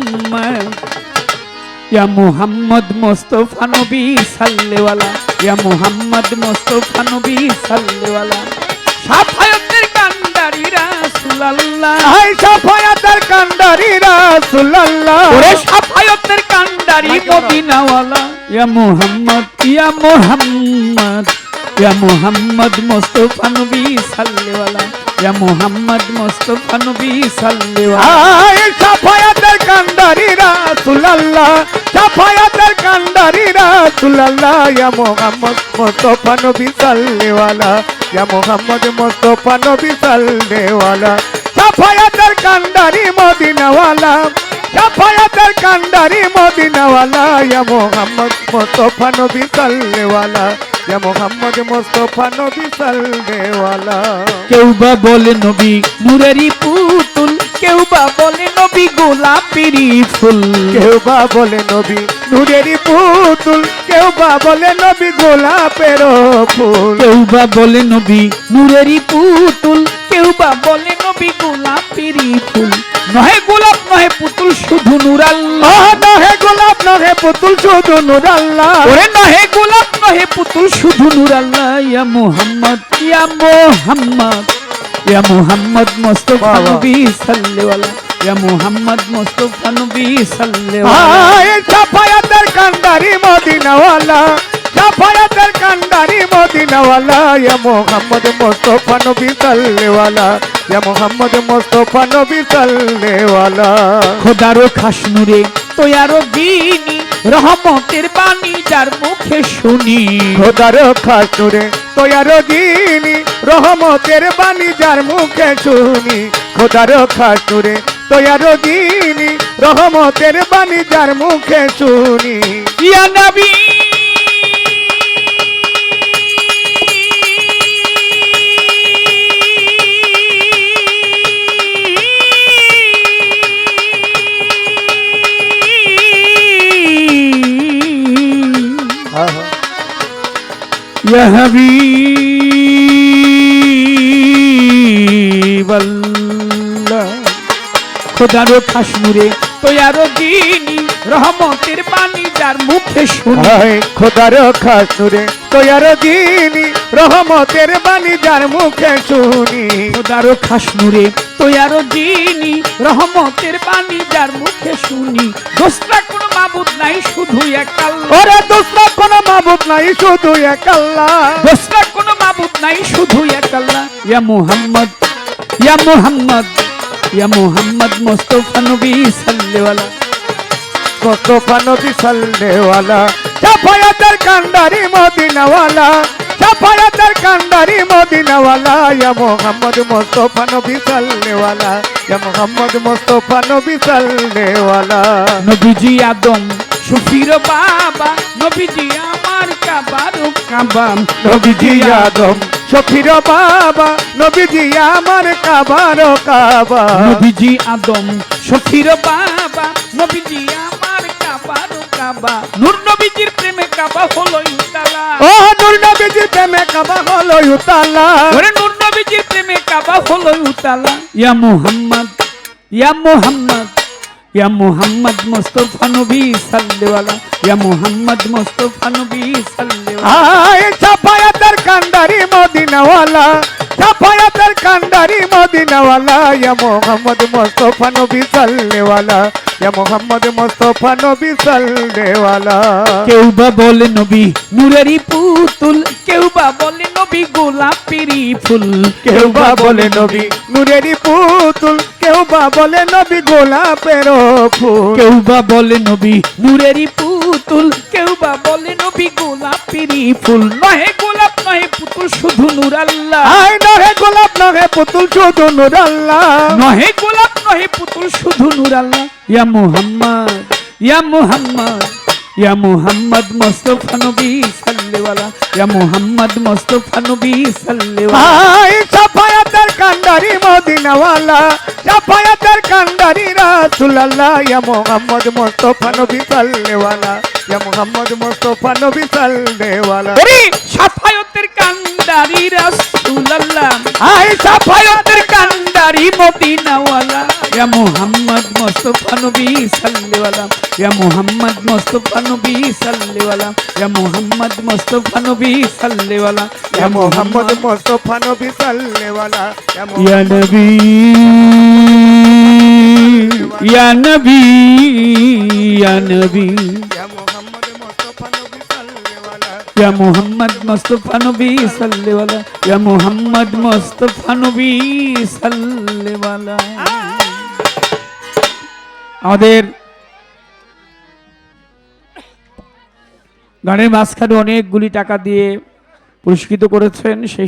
মুহাম্মদ ইয়া মুহাম্মদ মুস্তাফা নবী সাল্লেওয়ালা ইয়া মুহাম্মদ মুস্তাফা নবী সাল্লেওয়ালা শাফায়াতের কান্ডারি রাসূলুল্লাহ হাই শাফায়াতের কান্ডারি রাসূলুল্লাহ ওরে শাফায়াতের কান্ডারি মদিনাওয়ালা ইয়া মুহাম্মদ ইয়া মুহাম্মদ ইয়া মুহাম্মদ মুস্তাফা নবী সাল্লেওয়ালা ইয়া মুহাম্মদ মুস্তাফা নবী সাল্লেওয়ালা হাই শাফায়াতের কান্ডারি রাসূলুল্লাহ শাফায়াতের কান্ডারি রাসূলুল্লাহ ইয়া মুহাম্মদ মুস্তাফা নবী সাল্লেওয়ালা ইয়া মুহাম্মদ মুস্তাফা নবী সাল্লেওয়ালা শাফায়াতের কান্ডারি মদিনাওয়ালা শাফায়াতের কান্ডারি মদিনাওয়ালা ইয়া মুহাম্মদ মুস্তাফা নবী সাল্লেওয়ালা ইয়া মুহাম্মদ মুস্তাফা নবী সাল্লেওয়ালা কেউ বা বলে নবী নূরেরই পুতুল কেউ বা বলে নবী গোলাপেরই ফুল কেউ বা বলে নবী নূরেরই পুতুল কেউ বা বলে নবী গোলাপের ফুল কেউ বা বলে নবী নূরেরই পুতুল কেউ বা বলে নবী গোলাপেরই ফুল নহে গোলাপ নহে পুতুল শুধু নূর আল্লাহ নহে গোলাপ নহে পুতুল শুধু নূর আল্লাহ ওরে নহে গোলাপ নহে পুতুল শুধু নূর আল্লাহ ইয়া মুহাম্মদ ইয়া মুহাম্মদ ইয়া মুহাম্মদ মুস্তাফা নবী সাল্লেওয়ালা ইয়া মুহাম্মদ মুস্তাফা নবী সাল্লেওয়ালা হায় শাফায়াতের কান্ডারি মদিনাওয়ালা শাফায়াতের কান্ডারি মদিনাওয়ালা ইয়া মুহাম্মদ মুস্তাফা নবী সাল্লেওয়ালা ইয়া মুহাম্মদ মুস্তাফা নবী সাল্লেওয়ালা খোদার খাস নূরে তৈয়ার বিনি রহমতের বাণী যার মুখে শুনি খোদার খাস নূরে তৈয়ার বিনি রহমতের বাণী যার মুখে শুনি খোদার খাস নূরে তৈয়ার বিনি রহমতের বাণী যার মুখে শুনি ইয়া নবী ইয়া হাবিবাল্লাহ খোদার খাস নূরে তৈয়ার দিনী রহমতের বাণী যার মুখে শুনি খোদার খাস নূরে তৈয়ার দিনী রহমতের বাণী যার মুখে শুনি খোদার খাস নূরে তৈয়ার দিনী রহমতের বাণী যার মুখে শুনি দোসরা কোনো মাবুদ নাই শুধু এক আল্লাহ ওরে দোসরা কোনো মাবুদ নাই শুধু এক আল্লাহ দোসরা কোনো মাবুদ নাই শুধু এক আল্লাহ ইয়া মুহাম্মদ ইয়া মুহাম্মদ ইয়া মুহাম্মদ মুস্তাফা নবী সাল্লেওয়ালা মুস্তাফা নবী সাল্লেওয়ালা শাফায়াতের কান্ডারি মদিনাওয়ালা শাফায়াতের কান্ডারি মদিনাওয়ালা ইয়া মুহাম্মদ মুস্তাফা নবী সাল্লেওয়ালা ইয়া মুহাম্মদ মুস্তাফা নবী সাল্লেওয়ালা নবীজি আদম শফির বাবা নবীজি আমার কাবার কাবা নবীজি আদম শফির বাবা নবীজি আমার কাবার কাবা নবীজি আদম শফির বাবা নবীজি আমার কাবার কাবা নূর নবীজির প্রেমে কাবা হলো উতালা ও নূর নবীজির প্রেমে কাবা হলো উতালা ওরে নূর নবীজির প্রেমে কাবা হলো উতালা ইয়া মুহাম্মদ ইয়া মুহাম্মদ ইয়া মুহাম্মদ মুস্তাফা নবী সাল্লেওয়ালা ইয়া মুহাম্মদ মুস্তাফা নবী সাল্লেওয়ালা হায় শাফায়াতের কান্ডারি মদিনাওয়ালা শাফায়াতের কান্ডারি মদিনাওয়ালা ইয়া মুহাম্মদ মুস্তাফা নবী সাল্লেওয়ালা ইয়া মুহাম্মদ মুস্তাফা নবী সাল্লেওয়ালা কেউ বা বলে নবী নূরেরই পুতুল কেউ বা বলে নবী গোলাপেরই ফুল কেউ বা বলে নবী নূরেরই পুতুল কেউ বা বলে নবী গোলাপের ফুল কেউ বা বলে নবী নূরেরই পুতুল কেউ বা বলে নবী গোলাপেরই ফুল নহে গোলাপ নহে পুতুল শুধু নূর আল্লাহ আয় নহে গোলাপ নহে পুতুল শুধু নূর আল্লাহ নহে গোলাপ নহে পুতুল শুধু নূর আল্লাহ ইয়া মুহাম্মদ ইয়া মুহাম্মদ ইয়া মুহাম্মদ মুস্তাফা নবী সাল্লি ওয়ালা ইয়া মুহাম্মদ মুস্তাফা নবী সাল্লি ওয়ালা হাই সাফায়াতের কান্ডারি মদিনাওয়ালা সাফায়াতের কান্ডারি রাসূলুল্লাহ ইয়া মুহাম্মদ মুস্তাফা নবী সাল্লি ওয়ালা ইয়া মুহাম্মদ মুস্তাফা নবী সাল্লি ওয়ালা ওরে সাফায়াতের কান্ডারি রাসূলুল্লাহ হাই সাফায়াতের কান্ডারি মদিনাওয়ালা ইয়া মুহাম্মদ মুস্তাফা নবী সাল্লি ওয়ালা ইয়া মুহাম্মদ মুস্তাফা নবী সাল্লি ওয়ালা ইয়া মুহাম্মদ মুস্তাফা নবী সাল্লি ওয়ালা ইয়া মুহাম্মদ মুস্তাফা নবী সাল্লি ওয়ালা ইয়া নবী ইয়া নবী ইয়া নবী ইয়া মুহাম্মদ মুস্তাফা নবী সাল্লি ওয়ালা ইয়া মুহাম্মদ মুস্তাফা নবী সাল্লি ওয়ালা ইয়া মুহাম্মদ মুস্তাফা নবী সাল্লি ওয়ালা আমাদের গানের মাঝখানে অনেকগুলি টাকা দিয়ে পুরস্কৃত করেছেন সেই